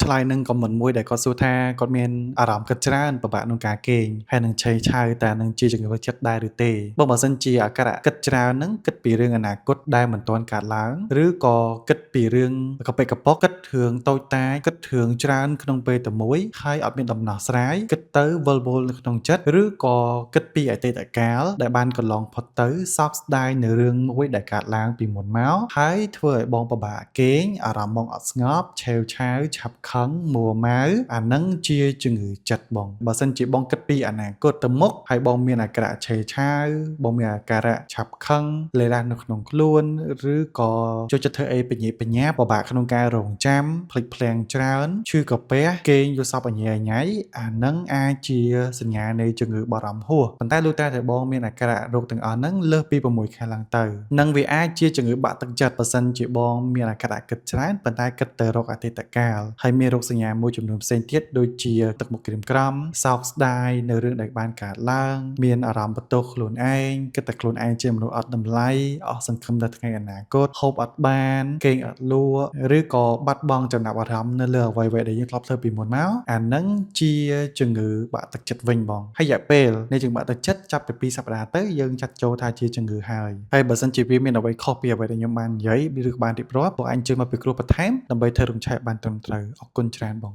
ខ្លាយនឹងខមមិនមួយដែលគាត់សួរថាគាត់មានអារម្មណ៍គិតច្រើនពិបាកក្នុងការគេងហើយនឹងឆេវឆាវតែនឹងជាជំងឺចិត្តដែរឬទេបើសិនជាអាការៈគិតច្រើនហ្នឹងគិតពីរឿងអនាគតដែលមិនទាន់កើតឡើងឬក៏គិតពីរឿងកប៉ិកកប៉ុកគិតរឿងតូចតាចគិតរឿងច្រើនក្នុងពេលតែមួយហើយអត់មានដំណោះស្រាយគិតទៅវល់វល់នៅក្នុងចិត្តឬក៏គិតពីអតីតកាលដែលបានកន្លងផុតទៅសោកស្ដាយនៅរឿងមួយដែលកើតឡើងពីមុនមកហើយធ្វើឲ្យបងពិបាកគេងអារម្មណ៍បងអត់ស្ងប់ឆេវឆាវឆាប់ខឹងមួម៉ៅអានឹងជាជំងឺចិត្តបងបើសិនជាបងគិតពីអនាគតទៅមុខហើយបងមានអាការៈឆេវឆាវបងមានអាការៈឆាប់ខឹងលេលាស់នៅក្នុងខ្លួនឬក៏ចូលចិត្តធ្វើអីបញ្ញាបញ្ញាពិបាកក្នុងការរងចាំភ្លេចភ្លាំងច្រើនឈឺកាពះគេងយល់សពអញញ៉ៃអានឹងអាចជាសញ្ញានៃជំងឺបារម្ភហួសប៉ុន្តែលុះតែបងមានអាការៈរោគទាំងអស់ហ្នឹងលើសពី6ខែឡើងទៅនឹងវាអាចជាជំងឺបាក់ទឹកចិត្តបើសិនជាបងមានអាការៈគិតច្រើនប៉ុន្តែគិតទៅរកអតីតកាលហើយមានរោគសញ្ញាមួយចំនួនផ្សេងទៀតដូចជាទឹកមុខក្រៀមក្រំសោកស្ដាយនៅរឿងដែលបានកើតឡើងមានអារម្មណ៍បន្ទោសខ្លួនឯងគិតតែខ្លួនឯងជាមនុស្សអត់តម្លៃអស់សង្ឃឹមដល់ថ្ងៃអនាគតហូបអត់បានគេងអត់លក់ឬក៏បាត់បង់ចំណាប់អារម្មណ៍នៅលើអ្វីៗដែលយើងធ្លាប់ធ្វើពីមុនមកអានឹងជាជំងឺបាក់ទឹកចិត្តវិញបងហើយរយៈពេលនៃជំងឺបាក់ទឹកចិត្តចាប់ពី2សប្តាហ៍ទៅយើងចាត់ចូលថាជាជំងឺហើយបើសិនជាវាមានអ្វីខុសពីអ្វីដែលខ្ញុំបាននិយាយឬបានរៀបរាប់ពួកអញជួយមកពិគ្រោះបន្ថែមដើម្បីធ្វើរំឆេះបានត្រឹមត្រូវអរគុណច្រើនបង